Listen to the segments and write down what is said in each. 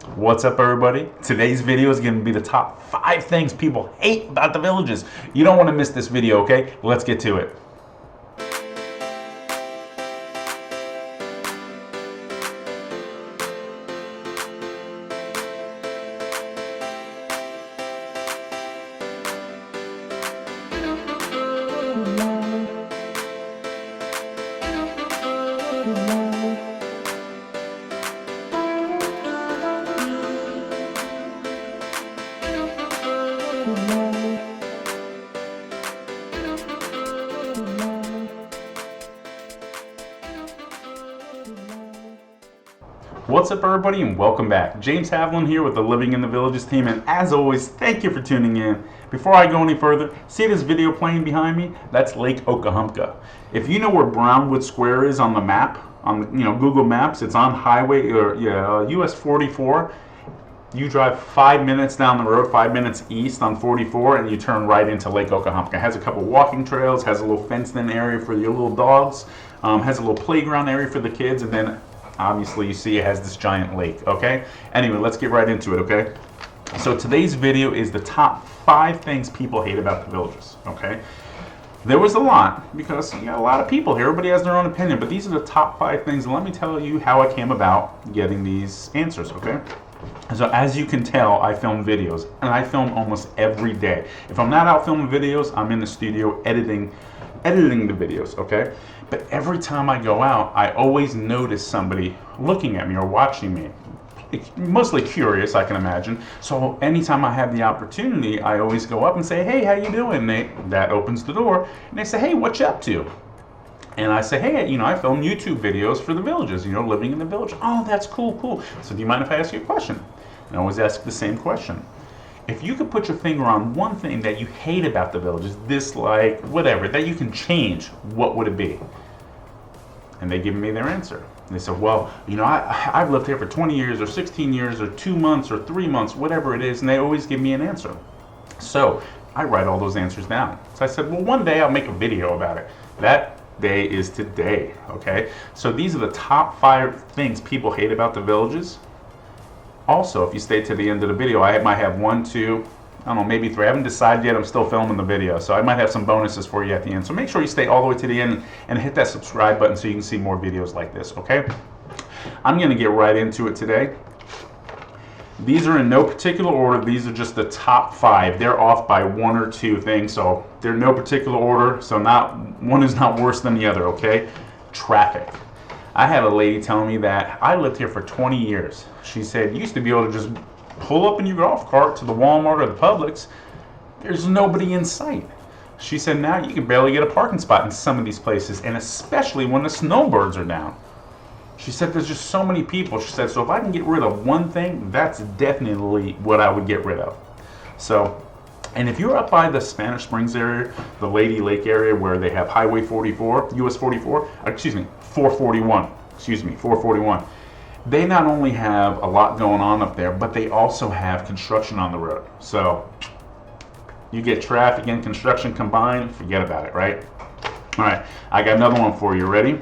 What's up, everybody? Today's video is going to be the top 5 things people hate about the villages. You don't want to miss this video, okay? Let's get to it. What's up, everybody, and welcome back. James Haviland here with the Living in the Villages team, and as always, thank you for tuning in. Before I go any further, see this video playing behind me? That's Lake Okahumpka. If you know where Brownwood Square is on the map, on Google Maps, it's on Highway US 44. You drive 5 minutes down the road, 5 minutes east on 44, and you turn right into Lake Okahumpka. It has a couple walking trails, has a little fenced-in area for your little dogs, has a little playground area for the kids, and then obviously you see it has this giant lake. Okay, anyway, let's get right into it. Okay, so today's video is the top 5 things people hate about the villages. Okay, there was a lot because you got a lot of people here, everybody has their own opinion, but these are the top 5 things, and let me tell you how I came about getting these answers. Okay, so as you can tell, I film videos, and I film almost every day. If I'm not out filming videos, I'm in the studio editing the videos. Okay, but every time I go out, I always notice somebody looking at me or watching me. Mostly curious, I can imagine. So anytime I have the opportunity, I always go up and say, "Hey, how you doing?" That opens the door, and they say, "Hey, what you up to?" And I say, "Hey, I film YouTube videos for the villages, living in the village." "Oh, that's cool. So do you mind if I ask you a question?" And I always ask the same question. If you could put your finger on one thing that you hate about the villages, dislike, whatever, that you can change, what would it be? And they give me their answer. They said, "Well, I've lived here for 20 years or 16 years or 2 months or 3 months, whatever it is," and they always give me an answer. So I write all those answers down. So I said, well, one day I'll make a video about it. That day is today, okay? So these are the top 5 things people hate about the villages. Also, if you stay to the end of the video, I might have 1, 2, I don't know, maybe 3. I haven't decided yet. I'm still filming the video, so I might have some bonuses for you at the end. So make sure you stay all the way to the end and hit that subscribe button so you can see more videos like this, okay? I'm going to get right into it today. These are in no particular order. These are just the top 5. They're off by 1 or 2 things, so they're in no particular order, so one is not worse than the other, okay? Traffic. I had a lady tell me that I lived here for 20 years. She said, you used to be able to just pull up in your golf cart to the Walmart or the Publix. There's nobody in sight. She said now you can barely get a parking spot in some of these places, and especially when the snowbirds are down. She said there's just so many people. She said, so if I can get rid of one thing, that's definitely what I would get rid of. So, and if you're up by the Spanish Springs area, the Lady Lake area where they have Highway 44, US 44, 441. They not only have a lot going on up there, but they also have construction on the road. So you get traffic and construction combined, forget about it, right? All right, I got another one for you. Ready?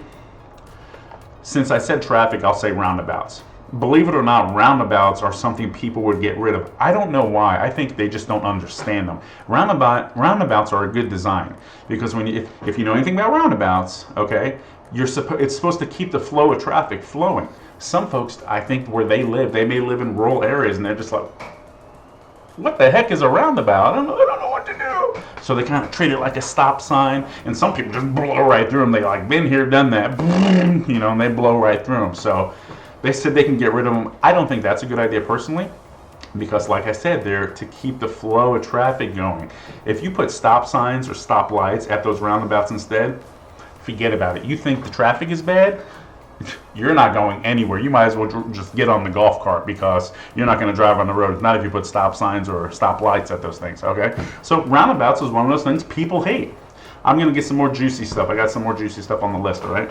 Since I said traffic, I'll say roundabouts. Believe it or not, roundabouts are something people would get rid of. I don't know why. I think they just don't understand them. Roundabouts are a good design because if you know anything about roundabouts, okay, it's supposed to keep the flow of traffic flowing. Some folks, I think where they may live in rural areas, and they're just like, what the heck is a roundabout? I don't know what to do. So they kind of treat it like a stop sign, and some people just blow right through them. They like, been here, done that, boom, and they blow right through them. So they said they can get rid of them. I don't think that's a good idea personally, because like I said, they're to keep the flow of traffic going. If you put stop signs or stop lights at those roundabouts instead, forget about it. You think the traffic is bad? You're not going anywhere. You might as well just get on the golf cart because you're not going to drive on the road. Not if you put stop signs or stop lights at those things, okay? So roundabouts is one of those things people hate. I'm going to get some more juicy stuff. I got some more juicy stuff on the list, all right?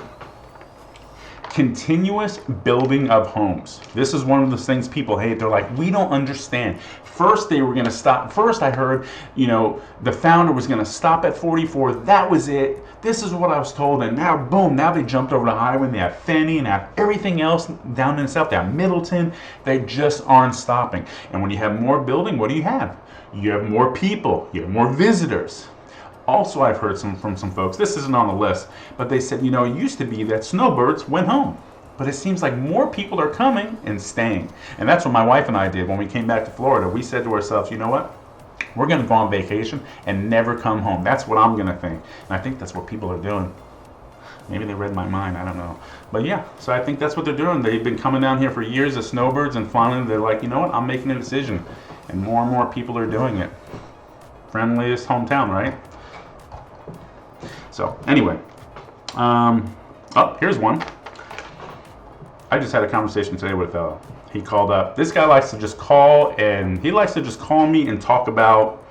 Continuous building of homes. This is one of the things people hate. They're like, we don't understand. First, they were going to stop. First, I heard, the founder was going to stop at 44. That was it. This is what I was told. And now, boom, now they jumped over the highway and they have Fannie and have everything else down in the south. They have Middleton. They just aren't stopping. And when you have more building, what do you have? You have more people. You have more visitors. Also, I've heard from some folks, this isn't on the list, but they said, it used to be that snowbirds went home. But it seems like more people are coming and staying. And that's what my wife and I did when we came back to Florida. We said to ourselves, you know what? We're going to go on vacation and never come home. That's what I'm going to think. And I think that's what people are doing. Maybe they read my mind, I don't know. But yeah, so I think that's what they're doing. They've been coming down here for years as snowbirds, and finally they're like, you know what? I'm making a decision. And more people are doing it. Friendliest hometown, right? So anyway, here's one. I just had a conversation today with he called up. This guy likes to just call, and he likes to just call me and talk about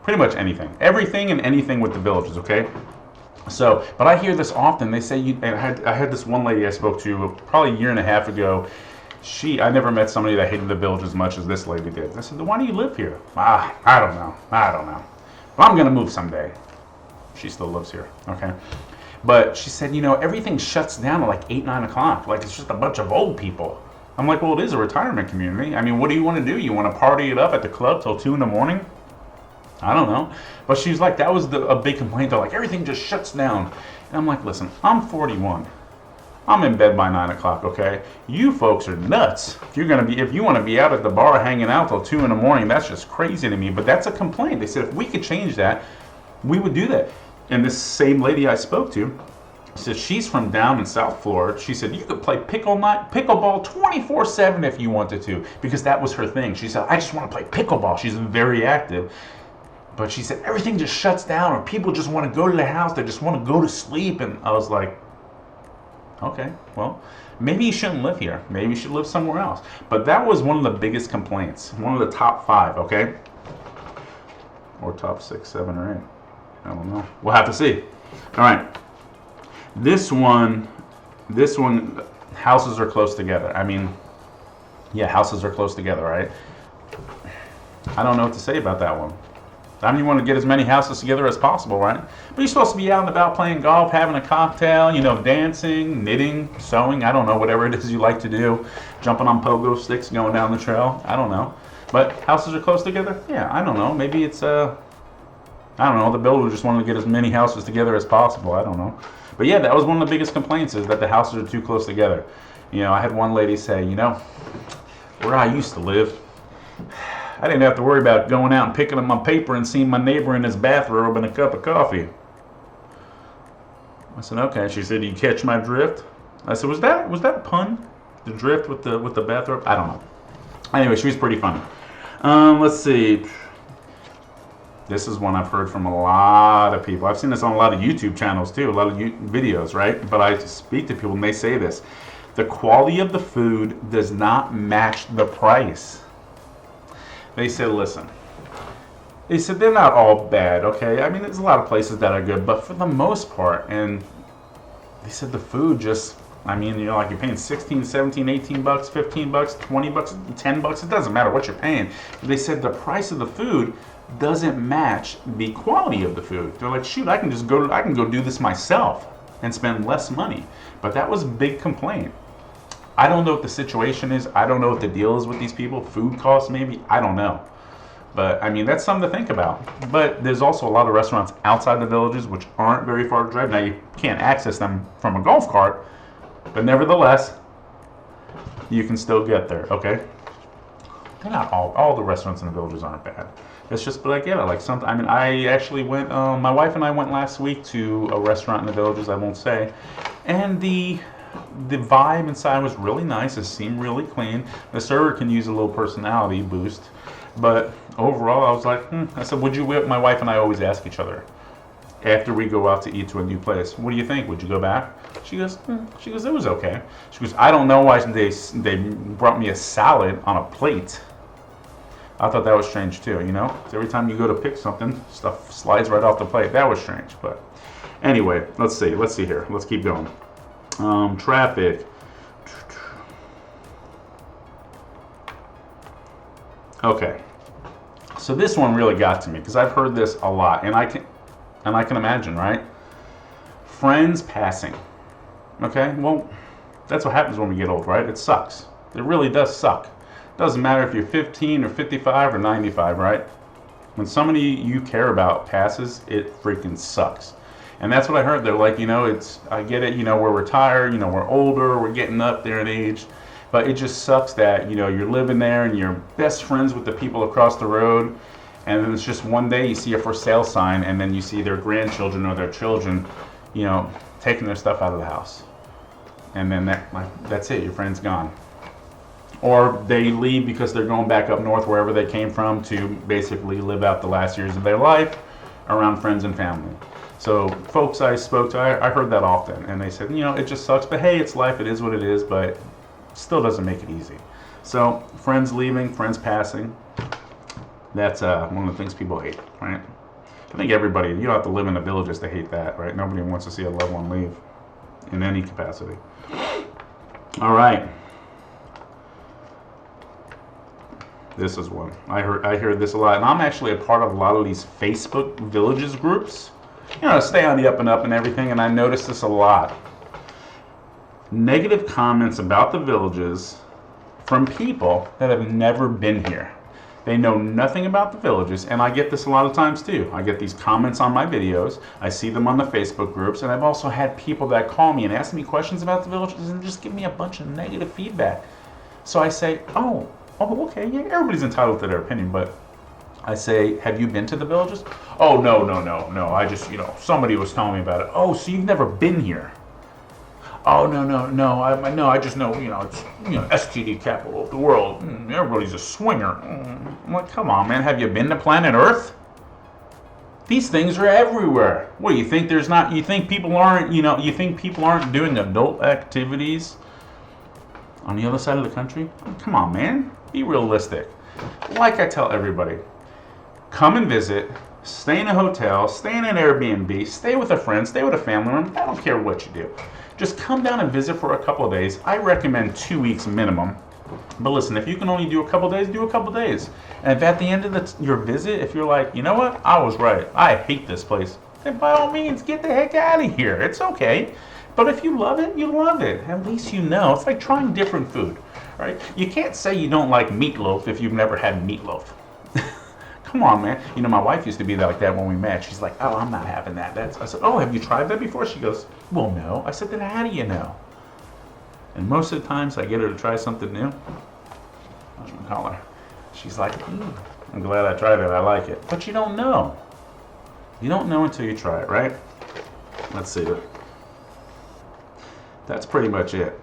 pretty much anything, everything and anything with the villages. Okay. So, but I hear this often. They say I had this one lady I spoke to probably a year and a half ago. I never met somebody that hated the village as much as this lady did. I said, why do you live here? I don't know. But I'm going to move someday. She still lives here, okay? But she said, everything shuts down at like 8, 9 o'clock. Like, it's just a bunch of old people. I'm like, well, it is a retirement community. I mean, what do you want to do? You want to party it up at the club till 2 in the morning? I don't know. But she's like, that was a big complaint. They're like, everything just shuts down. And I'm like, listen, I'm 41. I'm in bed by 9 o'clock, okay? You folks are nuts. If you want to be out at the bar hanging out till 2 in the morning, that's just crazy to me. But that's a complaint. They said if we could change that, we would do that. And this same lady I spoke to said she's from down in South Florida. She said you could play pickleball 24/7 if you wanted to, because that was her thing. She said, I just want to play pickleball. She's very active. But she said everything just shuts down, or people just want to go to the house. They just want to go to sleep. And I was like, okay, well, maybe you shouldn't live here. Maybe you should live somewhere else. But that was one of the biggest complaints. One of the top 5, okay? Or top 6, 7, or 8. I don't know. We'll have to see. All right. This one, houses are close together. I mean, yeah, houses are close together, right? I don't know what to say about that one. I mean, you want to get as many houses together as possible, right? But you're supposed to be out and about playing golf, having a cocktail, dancing, knitting, sewing, I don't know, whatever it is you like to do. Jumping on pogo sticks, going down the trail, I don't know. But houses are close together? Yeah, I don't know. Maybe it's, I don't know, the builder just wanted to get as many houses together as possible, I don't know. But yeah, that was one of the biggest complaints, is that the houses are too close together. I had one lady say, where I used to live, I didn't have to worry about going out and picking up my paper and seeing my neighbor in his bathrobe and a cup of coffee. I said, okay. She said, "Do you catch my drift?" I said, was that a pun? The drift with the bathrobe? I don't know. Anyway, she was pretty funny. Let's see. This is one I've heard from a lot of people. I've seen this on a lot of YouTube channels too, a lot of videos, right? But I speak to people and they say this. The quality of the food does not match the price. They said, listen, they said they're not all bad, okay? I mean, there's a lot of places that are good, but for the most part, and they said the food just, I mean, like you're paying 16, 17, 18 bucks, 15 bucks, 20 bucks, 10 bucks, it doesn't matter what you're paying. But they said the price of the food doesn't match the quality of the food. They're like, shoot, I can go do this myself and spend less money. But that was a big complaint. I don't know what the situation is. I don't know what the deal is with these people. Food costs, maybe. I don't know. But, I mean, that's something to think about. But there's also a lot of restaurants outside the villages which aren't very far to drive. Now, you can't access them from a golf cart. But nevertheless, you can still get there, okay? They're not all the restaurants in the villages aren't bad. It's just, but I get it. Like something. I mean, I actually went. My wife and I went last week to a restaurant in the villages. I won't say, and the vibe inside was really nice. It seemed really clean. The server can use a little personality boost, but overall, I was like, I said, would you? My wife and I always ask each other after we go out to eat to a new place, what do you think? Would you go back? She goes, it was okay. She goes, I don't know why they brought me a salad on a plate. I thought that was strange too, So every time you go to pick something, stuff slides right off the plate. That was strange, but Anyway, let's see here. Let's keep going. Traffic. Okay. So this one really got to me because I've heard this a lot, and I can imagine, right? Friends passing. Okay? Well, that's what happens when we get old, right? It sucks. It really does suck. Doesn't matter if you're 15 or 55 or 95, right? When somebody you care about passes, it freaking sucks. And that's what I heard. They're like, I get it, we're retired, we're older, we're getting up there in age, but it just sucks that, you're living there and you're best friends with the people across the road, and then it's just one day you see a for sale sign, and then you see their grandchildren or their children, taking their stuff out of the house. And then that's it, your friend's gone. Or they leave because they're going back up north wherever they came from to basically live out the last years of their life around friends and family. So folks I spoke to, I heard that often, and they said, it just sucks, but hey, it's life, it is what it is, but still doesn't make it easy. So friends leaving, friends passing, that's one of the things people hate, right? I think everybody, you don't have to live in the villages to hate that, right? Nobody wants to see a loved one leave in any capacity. All right. This is one. I hear this a lot, and I'm actually a part of a lot of these Facebook villages groups. Stay on the up and up and everything, and I notice this a lot. Negative comments about the villages from people that have never been here. They know nothing about the villages, and I get this a lot of times too. I get these comments on my videos, I see them on the Facebook groups, and I've also had people that call me and ask me questions about the villages and just give me a bunch of negative feedback. So I say, oh, okay, yeah, everybody's entitled to their opinion, but I say, have you been to the villages? Oh, no, I just, somebody was telling me about it. Oh, so you've never been here? Oh, no, I just know, it's, STD capital of the world. Everybody's a swinger. I'm like, come on, man, have you been to planet Earth? These things are everywhere. What do you think? You think people aren't doing adult activities on the other side of the country? Come on, man. Be realistic. Like I tell everybody, come and visit, stay in a hotel, stay in an Airbnb, stay with a friend, stay with a family member. I don't care what you do. Just come down and visit for a couple of days. I recommend 2 weeks minimum. But listen, if you can only do a couple of days, do a couple of days. And if at the end of your visit, if you're like, you know what, I was right, I hate this place, then by all means, get the heck out of here. It's okay. But if you love it, you love it. At least you know. It's like trying different food, right? You can't say you don't like meatloaf if you've never had meatloaf. Come on, man. My wife used to be like that when we met. She's like, oh, I'm not having that. I said, oh, have you tried that before? She goes, well, no. I said, then how do you know? And most of the times I get her to try something new. I'm going to call her. She's like, I'm glad I tried it. I like it. But you don't know. You don't know until you try it, right? Let's see. That's pretty much it.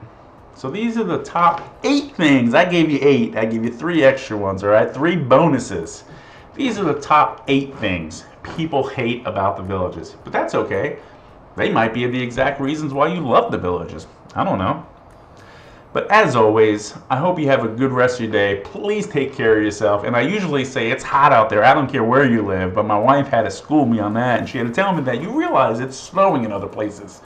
So these are the top 8 things. I gave you 8. I gave you 3 extra ones, all right? 3 bonuses. These are the top 8 things people hate about the villages. But that's okay. They might be the exact reasons why you love the villages. I don't know. But as always, I hope you have a good rest of your day. Please take care of yourself. And I usually say it's hot out there. I don't care where you live. But my wife had to school me on that. And she had to tell me that you realize it's snowing in other places.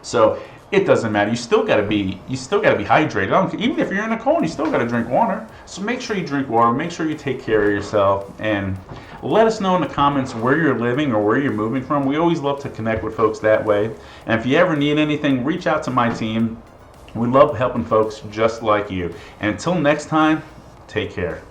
So it doesn't matter. You still gotta be hydrated. Even if you're in a cold, you still gotta drink water. So make sure you drink water. Make sure you take care of yourself, and let us know in the comments where you're living or where you're moving from. We always love to connect with folks that way. And if you ever need anything, reach out to my team. We love helping folks just like you. And until next time, take care.